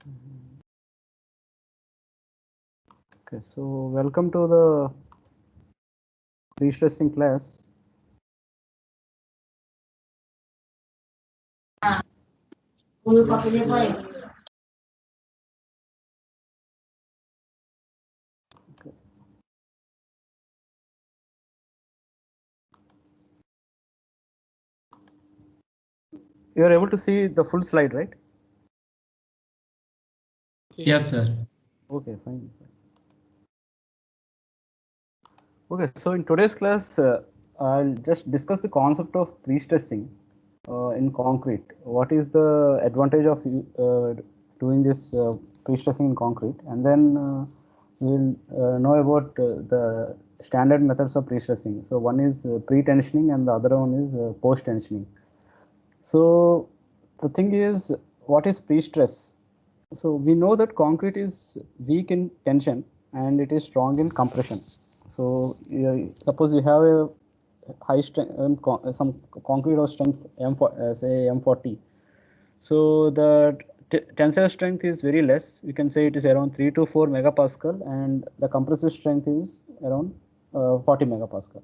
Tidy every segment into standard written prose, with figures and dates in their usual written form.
Okay, so welcome to the pre-stressing class. You are able to see the full slide, right? Yes, sir. Okay, fine. Okay, so in today's class, I'll just discuss the concept of pre-stressing in concrete. What is the advantage of doing this pre-stressing in concrete? And then we'll know about the standard methods of pre-stressing. So one is pre-tensioning and the other one is post-tensioning. So the thing is, what is pre-stress? So we know that concrete is weak in tension and it is strong in compression. So suppose you have a high strength, some concrete of strength say M40. So the tensile strength is very less. We can say it is around 3 to 4 megapascal, and the compressive strength is around 40 megapascal.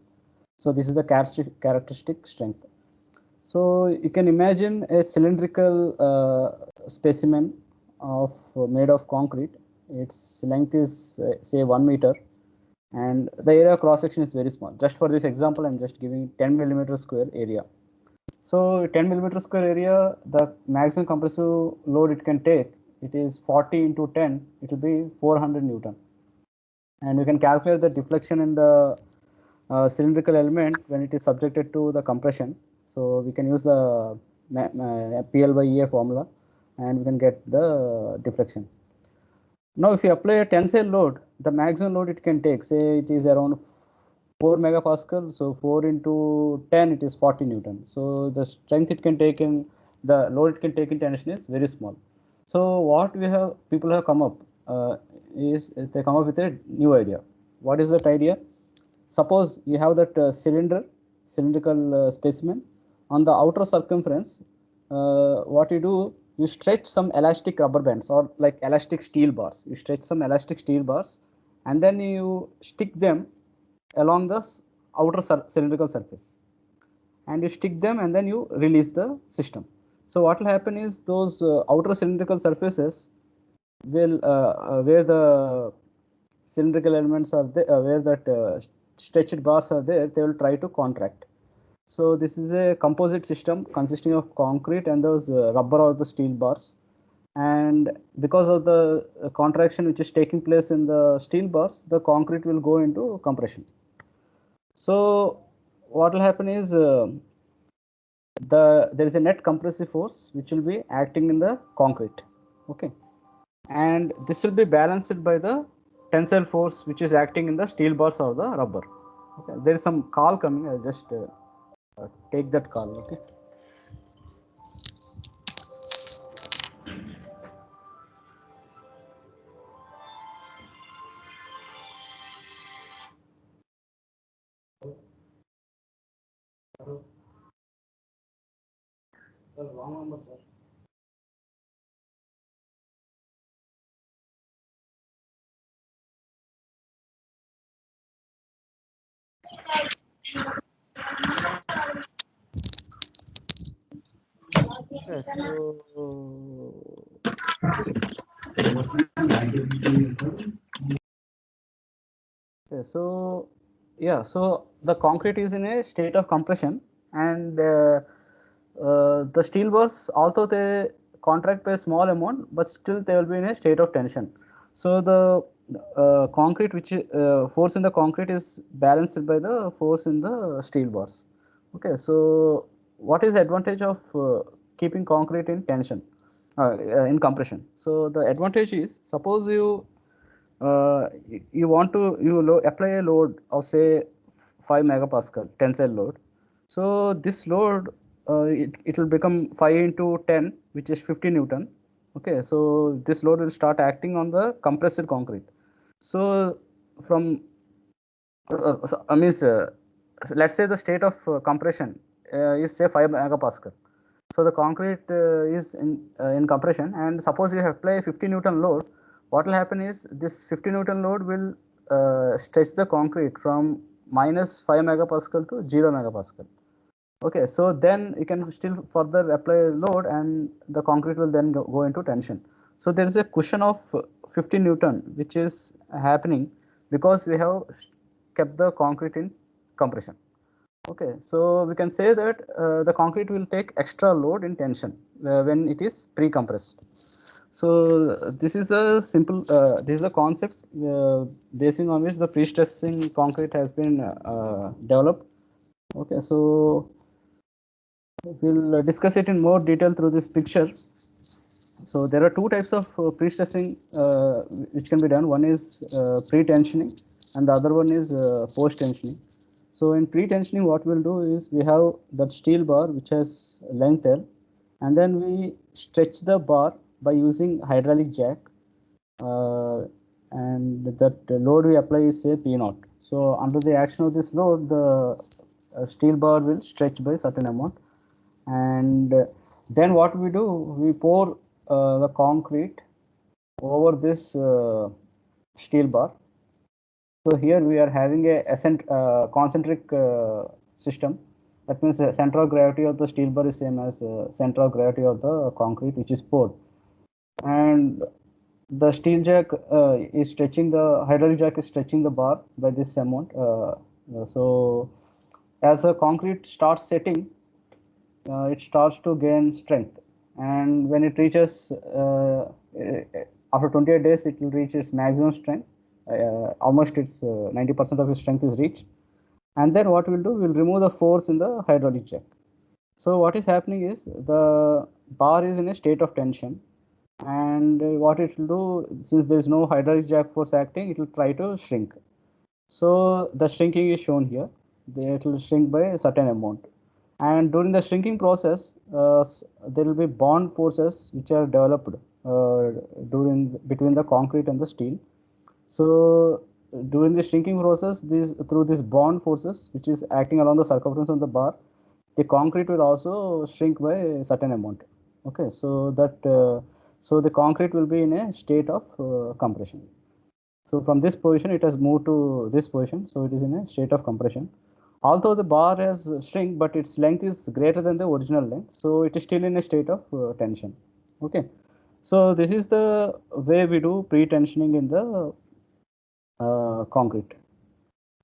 So this is the characteristic strength. So you can imagine a cylindrical specimen of made of concrete. Its length is say 1 meter, and the area cross section is very small. Just for this example, I'm just giving 10 millimeter square area. So 10 millimeter square area, the maximum compressive load it can take, it is 40 into 10. It will be 400 Newton, and you can calculate the deflection in the cylindrical element when it is subjected to the compression. So we can use the PL by EA formula and we can get the deflection. Now if you apply a tensile load, the maximum load it can take, say it is around 4 megapascal, so 4 into 10 it is 40 Newton. So the strength it can take in, the load it can take in tension is very small. So what people have come up is they come up with a new idea. What is that idea? Suppose you have that cylindrical specimen. On the outer circumference, what you do, you stretch some elastic rubber bands or like elastic steel bars. You stretch some elastic steel bars and then you stick them along the outer cylindrical surface, and you stick them and then you release the system. So what will happen is those outer cylindrical surfaces will where the cylindrical elements are there, where that stretched bars are there, they will try to contract. So this is a composite system consisting of concrete and those rubber or the steel bars. And because of the contraction which is taking place in the steel bars, the concrete will go into compression. So what will happen is there is a net compressive force which will be acting in the concrete. Okay, and this will be balanced by the tensile force which is acting in the steel bars or the rubber. Okay, there is some call coming. I'll just take that call. Okay. Sir, wrong number, sir. Okay, so yeah, so the concrete is in a state of compression, and the steel bars, although they contract by a small amount, but still they will be in a state of tension. So the concrete which force in the concrete is balanced by the force in the steel bars. Okay, so what is the advantage of keeping concrete in tension, in compression? So the advantage is, suppose you want to apply a load of say 5 megapascal tensile load. So this load it will become 5 into 10, which is 50 Newton. Okay, so this load will start acting on the compressed concrete. So from I mean, let's say the state of compression is say 5 megapascal. So the concrete is in compression, and suppose you apply 50 Newton load, what will happen is this 50 Newton load will stretch the concrete from minus 5 megapascal to 0 megapascal. Okay, so then you can still further apply load and the concrete will then go into tension. So there is a cushion of 50 Newton which is happening because we have kept the concrete in compression. Okay, so we can say that the concrete will take extra load in tension when it is pre-compressed. So this is a simple, this is a concept basing on which the pre-stressing concrete has been developed. Okay, so we'll discuss it in more detail through this picture. So there are two types of pre-stressing which can be done. One is pre-tensioning and the other one is post-tensioning. So in pre-tensioning, what we'll do is we have that steel bar which has length L, and then we stretch the bar by using hydraulic jack, and that load we apply is say P naught. So under the action of this load, the steel bar will stretch by certain amount, and then what we do, we pour the concrete over this steel bar. So here we are having a concentric system. That means the center of gravity of the steel bar is same as center of gravity of the concrete which is poured. And the steel jack is stretching the hydraulic jack is stretching the bar by this amount. So as the concrete starts setting, it starts to gain strength, and when it reaches after 28 days, it will reach its maximum strength. Almost its 90% of its strength is reached, and then what we'll do, we'll remove the force in the hydraulic jack. So what is happening is the bar is in a state of tension, and what it will do, since there is no hydraulic jack force acting, it will try to shrink. So the shrinking is shown here. It will shrink by a certain amount, and during the shrinking process, there will be bond forces which are developed during between the concrete and the steel. So during the shrinking process, through these bond forces which is acting along the circumference of the bar, the concrete will also shrink by a certain amount. Okay, so so the concrete will be in a state of compression. So from this position, it has moved to this position. So it is in a state of compression. Although the bar has shrink, but its length is greater than the original length. So it is still in a state of tension. Okay. So this is the way we do pre-tensioning in the concrete.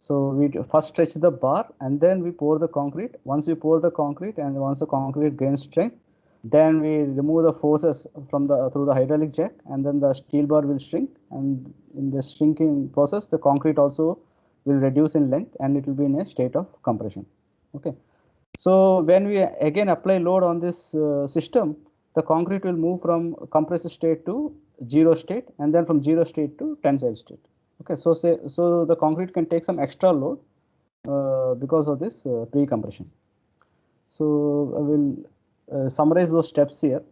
So we first stretch the bar and then we pour the concrete. Once we pour the concrete and once the concrete gains strength, then we remove the forces from the through the hydraulic jack, and then the steel bar will shrink, and in the shrinking process the concrete also will reduce in length and it will be in a state of compression. Okay, so when we again apply load on this system, the concrete will move from compressed state to zero state, and then from zero state to tensile state. Okay, so the concrete can take some extra load because of this pre-compression. So I will summarize those steps here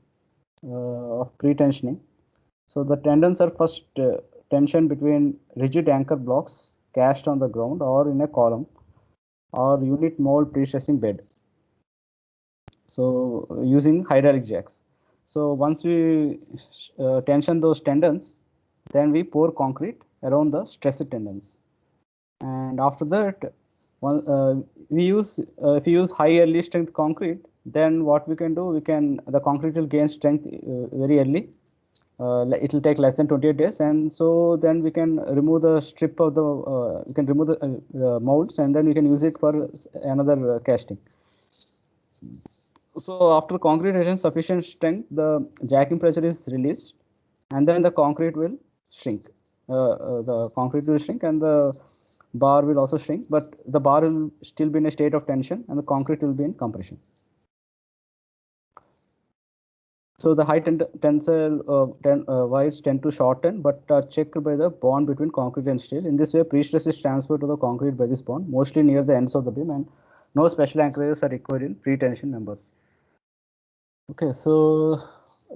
of pre-tensioning. So the tendons are first tension between rigid anchor blocks cast on the ground or in a column or unit mold pre-stressing bed. So using hydraulic jacks. So once we tension those tendons, then we pour concrete around the stressed tendons. And after that, we use if we use high early strength concrete, then what we can do, the concrete will gain strength very early. It will take less than 28 days, and so then we can remove the strip of the we can remove the molds, and then we can use it for another casting. So after concrete attains sufficient strength, the jacking pressure is released, and then the concrete will shrink. The concrete will shrink, and the bar will also shrink, but the bar will still be in a state of tension, and the concrete will be in compression. So the high tensile wires tend to shorten, but are checked by the bond between concrete and steel. In this way, pre-stress is transferred to the concrete by this bond, mostly near the ends of the beam, and no special anchorages are required in pre-tension members. Okay, so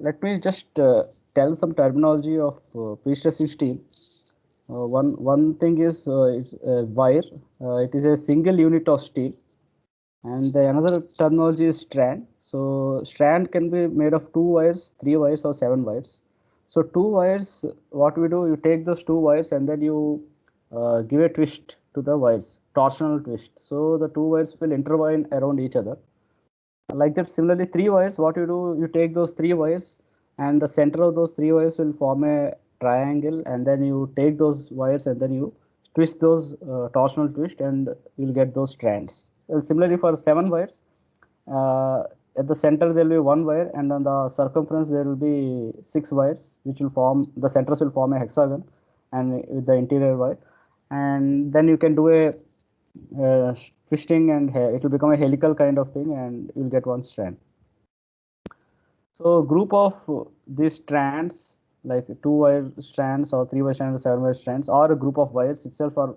let me just tell some terminology of pre-stressing steel. One thing is it's a wire. It is a single unit of steel, and the another terminology is strand. So strand can be made of 2 wires, 3 wires, or 7 wires. So 2 wires, what we do, you take those 2 wires and then you give a twist to the wires, torsional twist. So the 2 wires will intertwine around each other. Like that, similarly, 3 wires, what you do, you take those 3 wires and the center of those 3 wires will form a triangle, and then you take those wires and then you twist those torsional twist and you'll get those strands. Similarly, for 7 wires, uh, at the center there will be 1 wire, and on the circumference there will be 6 wires, which will form, the centers will form a hexagon, and with the interior wire, and then you can do a twisting, and it will become a helical kind of thing, and you'll get one strand. So group of these strands, like 2 wire strands or 3 wire strands or 7 wire strands, or a group of wires itself are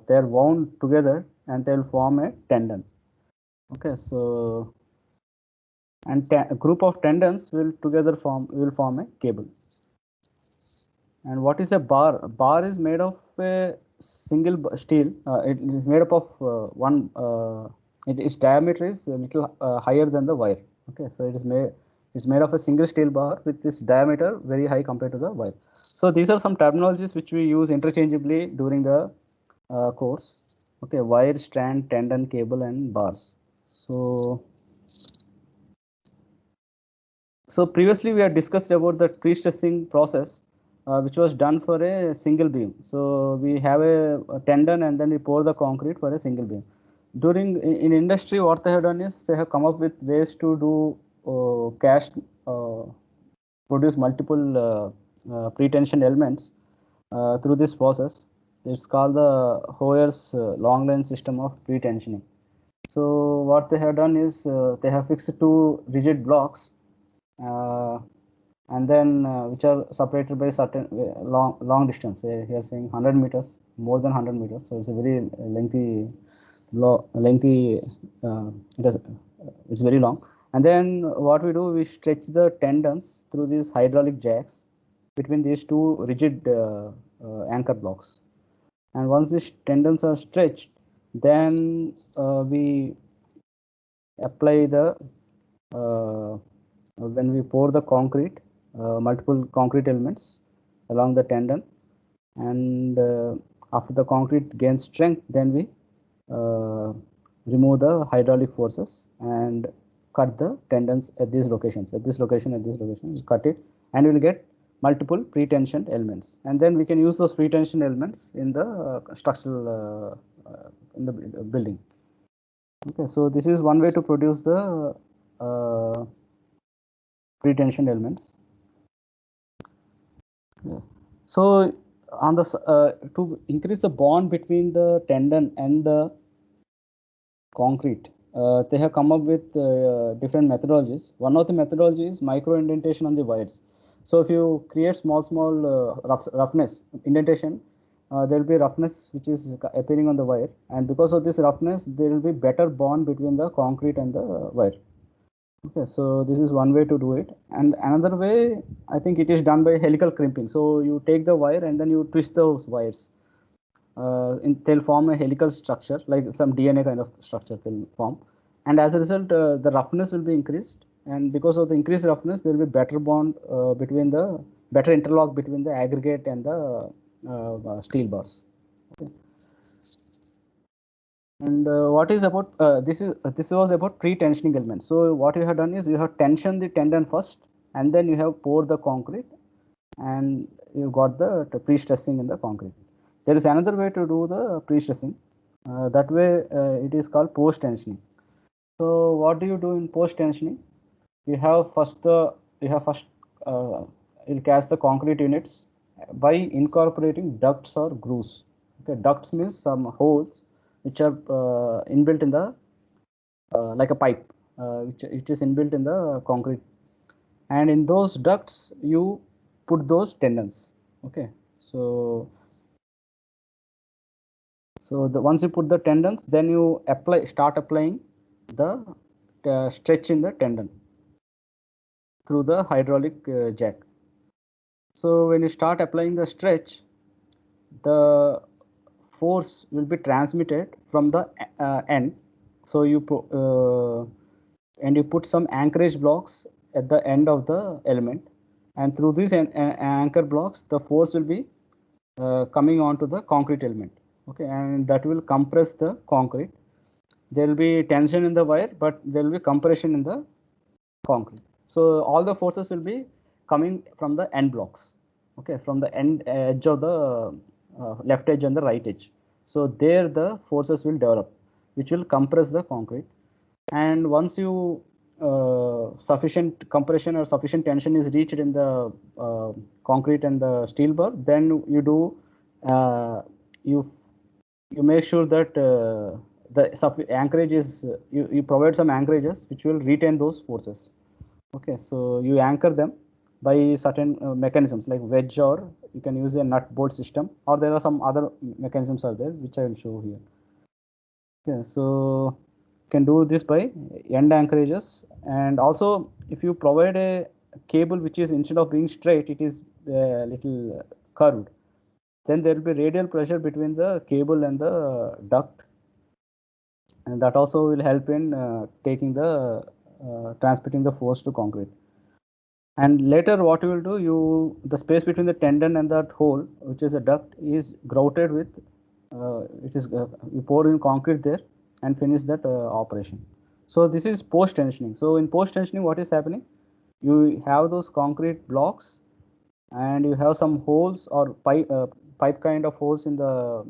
they're wound together and they'll form a tendon. Okay, so and a group of tendons will together form a cable. And what is a bar? A bar is made of a single steel. It is made up of one. Its diameter is a little higher than the wire. Okay, so it's made of a single steel bar with this diameter very high compared to the wire. So these are some terminologies which we use interchangeably during the course. Okay, wire, strand, tendon, cable, and bars. So previously we had discussed about the pre-stressing process, which was done for a single beam. So we have a tendon and then we pour the concrete for a single beam. In industry, what they have done is they have come up with ways to do cast, uh, produce multiple pre-tension elements through this process. It's called the Hoyer's long line system of pre-tensioning. So what they have done is they have fixed two rigid blocks, uh, and then which are separated by certain long distance. Here saying 100 meters, more than 100 meters. So it's a very lengthy. It's very long. And then what we do, we stretch the tendons through these hydraulic jacks between these two rigid anchor blocks. And once these tendons are stretched, then we apply the when we pour the concrete, multiple concrete elements along the tendon, and after the concrete gains strength, then we remove the hydraulic forces and cut the tendons at these locations, at this location, at this location. We cut it, and we will get multiple pre-tensioned elements, and then we can use those pre-tensioned elements in the structural in the building. Okay, so this is one way to produce the pre-tension elements. Yeah. So on the to increase the bond between the tendon and the concrete, they have come up with different methodologies. One of the methodologies is micro indentation on the wires. So if you create small roughness indentation, there will be roughness which is appearing on the wire, and because of this roughness, there will be better bond between the concrete and the wire. Okay, so this is one way to do it, and another way, I think it is done by helical crimping. So you take the wire and then you twist those wires. They'll form a helical structure, like some DNA kind of structure they'll form, and as a result, the roughness will be increased. And because of the increased roughness, there will be better bond between the better interlock between the aggregate and the steel bars. Okay. And what is about this was about pre-tensioning elements. So what you have done is you have tensioned the tendon first, and then you have poured the concrete, and you got the pre-stressing in the concrete. There is another way to do the pre-stressing. That way it is called post-tensioning. So what do you do in post-tensioning? You have first you'll cast the concrete units by incorporating ducts or grooves. Okay, ducts means some holes which are inbuilt in the like a pipe, which is inbuilt in the concrete, and in those ducts you put those tendons. Okay, so once you put the tendons, then you start applying the stretch in the tendon through the hydraulic jack. So when you start applying the stretch, the force will be transmitted from the end. So and you put some anchorage blocks at the end of the element, and through these anchor blocks the force will be coming onto the concrete element. Okay, and that will compress the concrete. There will be tension in the wire, but there will be compression in the concrete. So all the forces will be coming from the end blocks. Okay, from the end edge of the left edge and the right edge. So there the forces will develop, which will compress the concrete. And once you sufficient compression or sufficient tension is reached in the concrete and the steel bar, then you do you you make sure that the anchorage is you provide some anchorages which will retain those forces. Okay, so you anchor them by certain mechanisms like wedge, or you can use a nut bolt system, or there are some other mechanisms are there which I will show here. Okay, so you can do this by end anchorages, and also if you provide a cable which is, instead of being straight, it is a little curved, then there will be radial pressure between the cable and the duct, and that also will help in taking the transmitting the force to concrete. And later what you will do, the space between the tendon and that hole, which is a duct, is grouted with you pour in concrete there and finish that operation. So this is post tensioning. So in post tensioning, what is happening, you have those concrete blocks and you have some holes or pipe kind of holes in the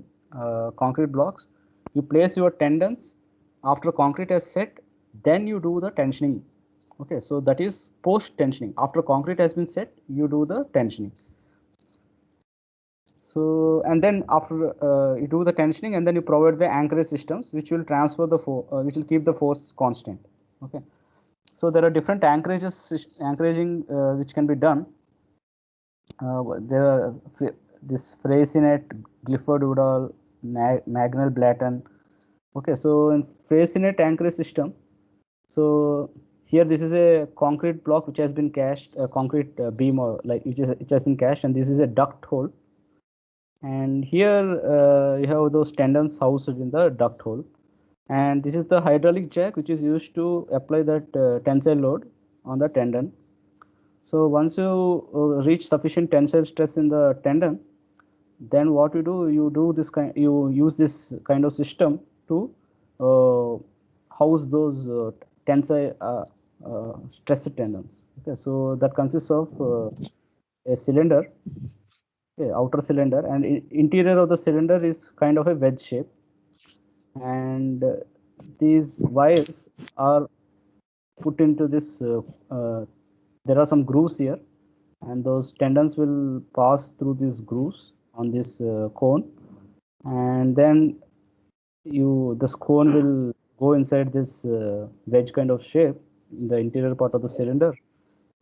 concrete blocks. You place your tendons after concrete has set, then you do the tensioning. Okay, so that is post tensioning. After concrete has been set, you do the tensioning. So, and then after you do the tensioning, and then you provide the anchorage systems which will transfer the which will keep the force constant. Okay, so there are different anchoraging which can be done. There are this Freycinet, Clifford Woodall, Magnell Blatton. Okay, so in Freycinet anchorage system, so here this is a concrete block which has been cast, a concrete beam, or like it has been cast, and this is a duct hole. And here you have those tendons housed in the duct hole, and this is the hydraulic jack which is used to apply that tensile load on the tendon. So once you reach sufficient tensile stress in the tendon, then what you do this kind, you use this kind of system to uh, house those tensile stressed tendons. Okay, so that consists of a cylinder, okay, outer cylinder, and interior of the cylinder is kind of a wedge shape, and these wires are put into this there are some grooves here, and those tendons will pass through these grooves on this cone, and then this cone will go inside this wedge kind of shape in the interior part of the cylinder,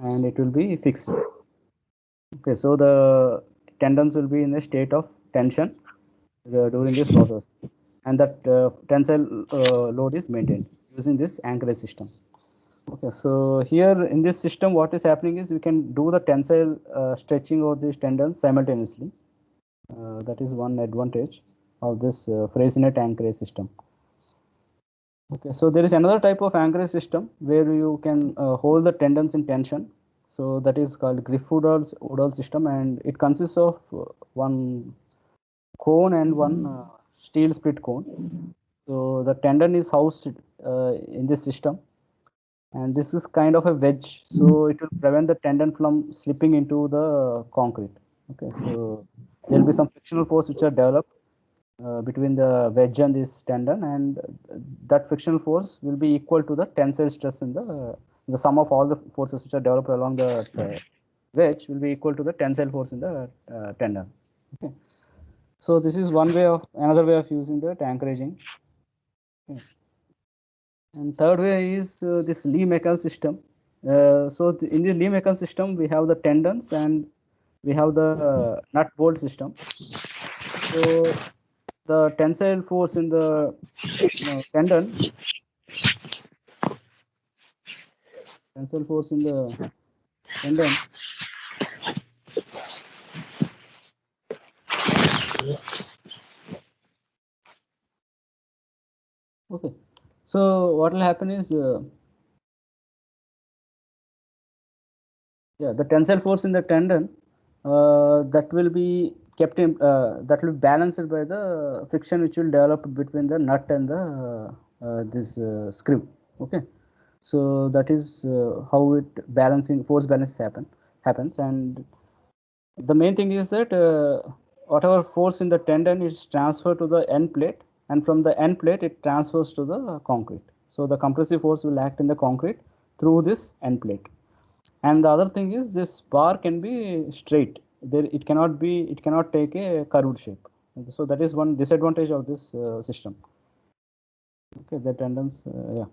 and it will be fixed. Okay, so the tendons will be in a state of tension during this process, and that tensile load is maintained using this anchorage system. Okay, so here in this system, what is happening is we can do the tensile stretching of these tendons simultaneously. That is one advantage of this Freycinet anchorage system. Okay, so there is another type of anchorage system where you can hold the tendons in tension. So that is called Griffith-Woodall system, and it consists of one cone and one steel split cone. So the tendon is housed in this system, and this is kind of a wedge, so it will prevent the tendon from slipping into the concrete. Okay, so there will be some frictional force which are developed between the wedge and this tendon, and that frictional force will be equal to the tensile stress in the sum of all the forces which are developed along the wedge will be equal to the tensile force in the tendon. Okay, so this is another way of using the anchoraging. Okay. And third way is this Lee-Mecal system. So in the Lee-Mecal system, we have the tendons and we have the nut bolt system. So the tensile force in the tensile force in the tendon. Okay. So what will happen is Yeah, the tensile force in the tendon that will be kept in that will be balanced by the friction which will develop between the nut and the this screw. Okay, so that is how it balancing force balance happens, and the main thing is that whatever force in the tendon is transferred to the end plate, and from the end plate it transfers to the concrete. So the compressive force will act in the concrete through this end plate. And the other thing is this bar can be straight. There it cannot take a curved shape. So that is one disadvantage of this system. Okay, the tendons, yeah.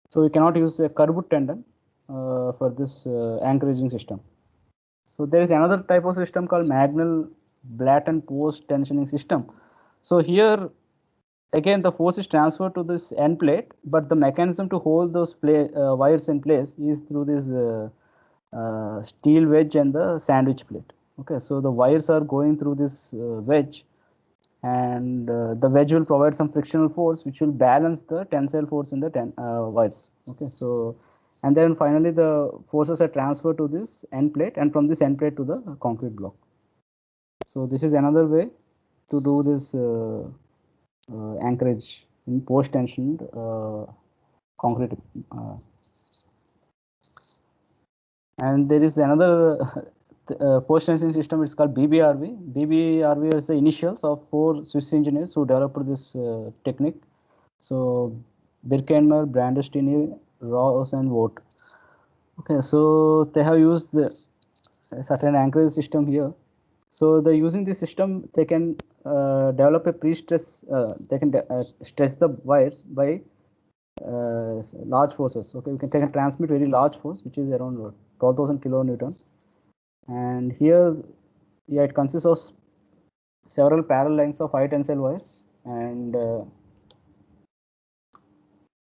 So we cannot use a curved tendon for this anchoraging system. So there is another type of system called Magnell Blatten post tensioning system. So here again the force is transferred to this end plate, but the mechanism to hold those wires in place is through this steel wedge and the sandwich plate. Okay, so the wires are going through this wedge, and the wedge will provide some frictional force which will balance the tensile force in the wires. Okay, so and then finally the forces are transferred to this end plate, and from this end plate to the concrete block. So this is another way to do this anchorage in post tensioned concrete. And there is another post tensioning system. It's called BBRV. BBRV is the initials of 4 Swiss engineers who developed this technique. So Birkenmer, Brandestini, Ross, and Vogt. Okay, so they have used a certain anchorage system here. So they using this system, they can develop a pre-stress. They can stress the wires by large forces. Okay, we can transmit very large force, which is around 12,000 kilonewton. And here, yeah, it consists of several parallel lines of high tensile wires, and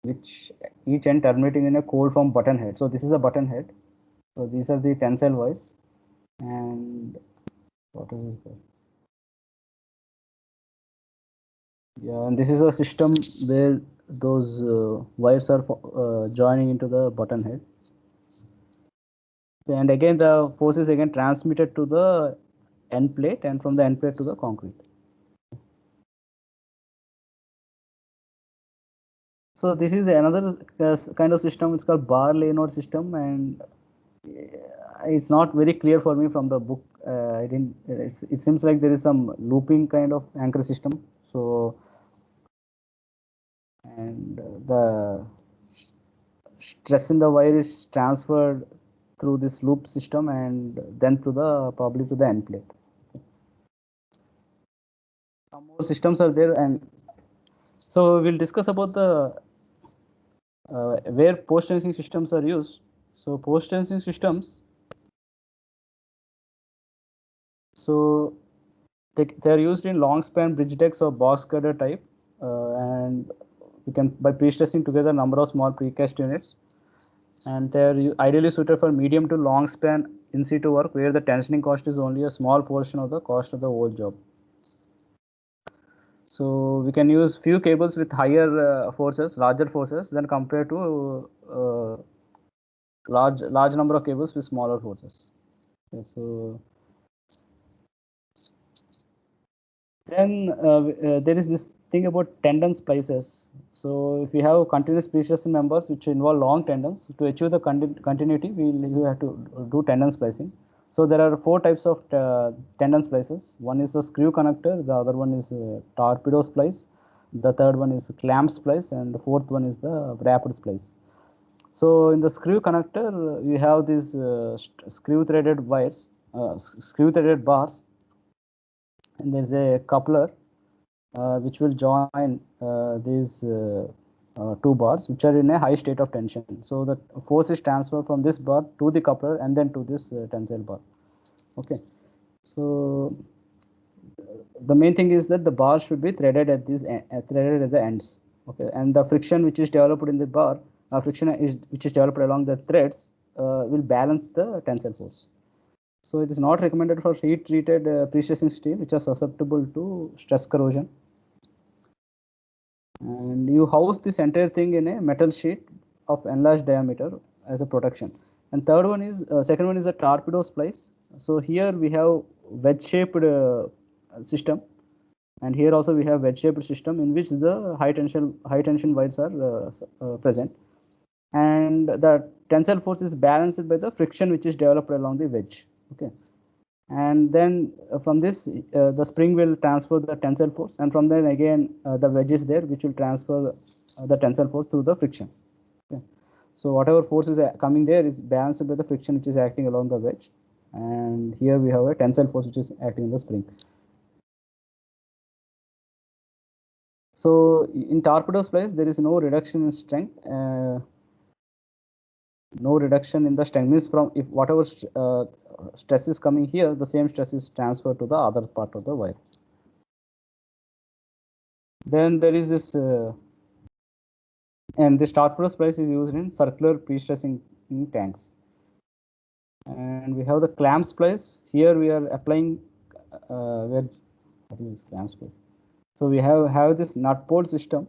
which each end terminating in a cold form button head. So this is a button head. So these are the tensile wires, and what is this? Yeah, and this is a system where those wires are joining into the button head. And again, the force is again transmitted to the end plate, and from the end plate to the concrete. So this is another kind of system. It's called Bar-Leonard system, and it's not very clear for me from the book. I didn't. It seems like there is some looping kind of anchor system. So, and the stress in the wire is transferred through this loop system, and then to the probably to the end plate. Some more systems are there, and so we'll discuss about the where post tensing systems are used. So post tensing systems. So they are used in long span bridge decks or box girder type, and we can by pre-stressing together a number of small precast units, and they are ideally suited for medium to long span in situ work where the tensioning cost is only a small portion of the cost of the whole job. So we can use few cables with higher forces, larger forces than compared to large number of cables with smaller forces. Okay, so then there is this thing about tendon splices. So if we have continuous pre-stress members which involve long tendons, to achieve the continuity, we have to do tendon splicing. So there are 4 types of tendon splices. One is the screw connector, the other one is torpedo splice, the third one is clamp splice, and the fourth one is the wrapped splice. So in the screw connector, we have these screw threaded wires, screw threaded bars, and there's a coupler which will join these 2 bars which are in a high state of tension. So the force is transferred from this bar to the coupler and then to this tensile bar. Okay, so the main thing is that the bar should be threaded at these threaded at the ends. Okay, and the friction which is developed in the bar, which is developed along the threads, will balance the tensile force. So it is not recommended for heat treated pre-stressing steel which are susceptible to stress corrosion. And you house this entire thing in a metal sheet of enlarged diameter. as a protection. And third one is second one is a torpedo splice. So here we have wedge-shaped system, and here also we have wedge-shaped system in which the high tension wires are present, and the tensile force is balanced by the friction which is developed along the wedge. Okay, and then from this the spring will transfer the tensile force, and from then again the wedge is there which will transfer the tensile force through the friction. Okay. So whatever force is coming there is balanced by the friction which is acting along the wedge, and here we have a tensile force which is acting on the spring. So in torpedo splice there is no reduction in strength, no reduction in the strength, means from if whatever stress is coming here, the same stress is transferred to the other part of the wire. Then there is this and this torpedo splice is used in circular pre-stressing tanks. And we have the clamp splice. Here we are applying what is this clamp splice? So we have this nut bolt system,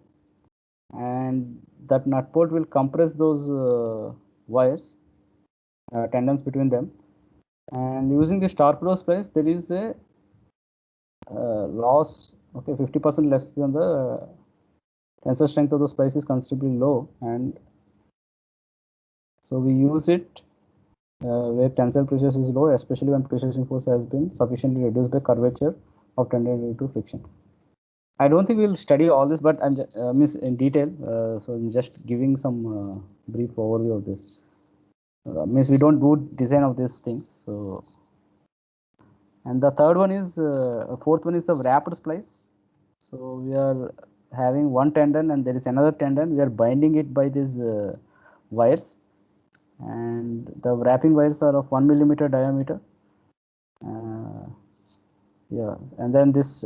and that nut bolt will compress those wires, tendons between them. And using this torpedo splice, there is a loss, okay, 50% less than the tensile strength of the splice is considerably low, and so we use it where tensile pressure is low, especially when pre-stressing force has been sufficiently reduced by curvature of tendon due to friction. I don't think we'll study all this, but I'm means in detail. So I'm just giving some brief overview of this. Means we don't do design of these things. So, and the third one is fourth one is the wrapped splice. So we are having one tendon and there is another tendon. We are binding it by these wires, and the wrapping wires are of 1 millimeter diameter. Yeah, and then this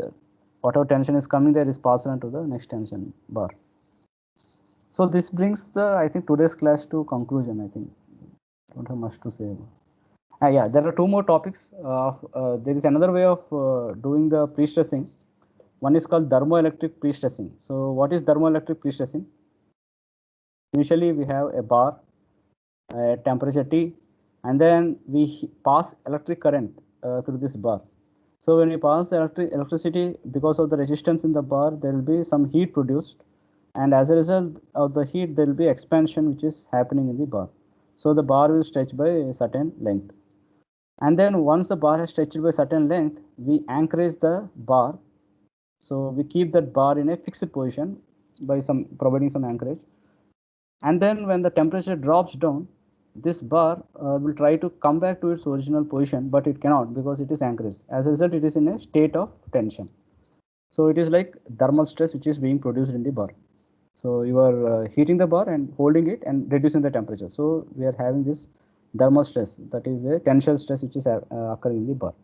whatever tension is coming there is passed on to the next tension bar. So this brings the, I think, today's class to conclusion. I think don't have much to say. Yeah, there are two more topics. There is another way of doing the pre-stressing. One is called thermoelectric pre-stressing. So what is thermoelectric pre-stressing? Usually we have a bar at temperature T, and then we pass electric current through this bar. So when we pass the electricity, because of the resistance in the bar, there will be some heat produced, and as a result of the heat, there will be expansion which is happening in the bar. So the bar will stretch by a certain length. And then once the bar has stretched by a certain length, we anchorage the bar. So we keep that bar in a fixed position by providing some anchorage. And then when the temperature drops down, this bar will try to come back to its original position, but it cannot because it is anchoraged. As a result, it is in a state of tension. So it is like thermal stress which is being produced in the bar. So you are heating the bar and holding it and reducing the temperature. So we are having this thermal stress, that is a tensile stress which is occurring in the bar.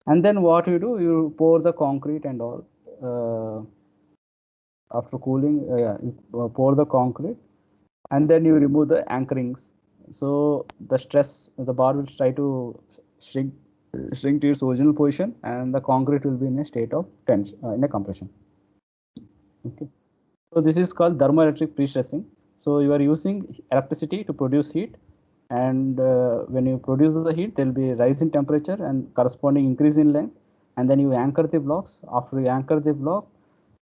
And then what you do, you pour the concrete and all. After cooling, you pour the concrete, and then you remove the anchorings. So the stress, the bar will try to shrink to its original position, and the concrete will be in a state of tension, in a compression. Okay. So this is called thermoelectric pre-stressing. So you are using electricity to produce heat, and when you produce the heat, there will be a rise in temperature and corresponding increase in length, and then you anchor the blocks. After you anchor the block,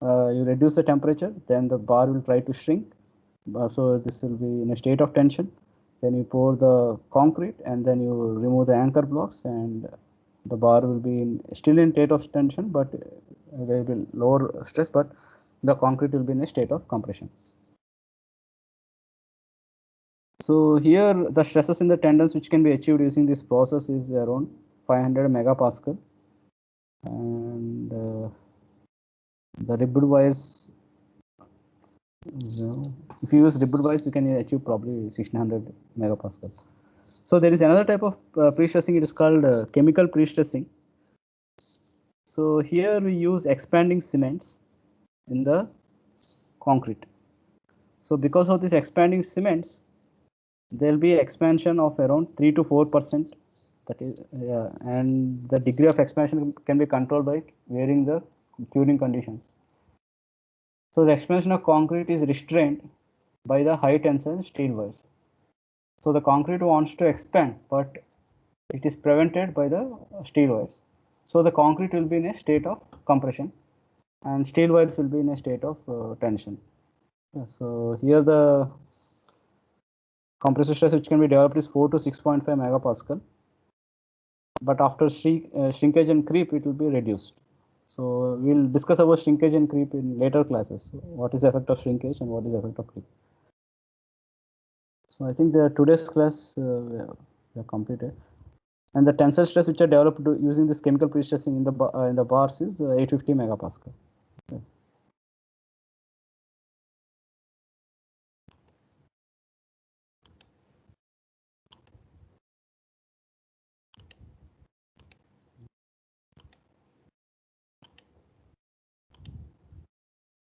you reduce the temperature, then the bar will try to shrink. So this will be in a state of tension. Then you pour the concrete, and then you remove the anchor blocks, and the bar will be still in state of tension, but there will be lower stress, but the concrete will be in a state of compression. So here the stresses in the tendons which can be achieved using this process is around 500 megapascal, and the ribbed wires, if you use ribbed wires, you can achieve probably 1600 megapascal. So there is another type of pre-stressing. It is called chemical pre-stressing. So here we use expanding cements in the concrete. So because of this expanding cements, there will be expansion of around 3 to 4%. That is, and the degree of expansion can be controlled by varying the curing conditions. So the expansion of concrete is restrained by the high tensile steel wires. So the concrete wants to expand, but it is prevented by the steel wires. So the concrete will be in a state of compression, and steel wires will be in a state of tension. Yeah, so here the compressive stress which can be developed is 4 to 6.5 megapascal, but after shrinkage and creep it will be reduced. So we'll discuss about shrinkage and creep in later classes. What is the effect of shrinkage and what is the effect of creep? So I think the today's class we have completed. And the tensile stress which are developed using this chemical pre-stressing in the bars is 850 megapascal.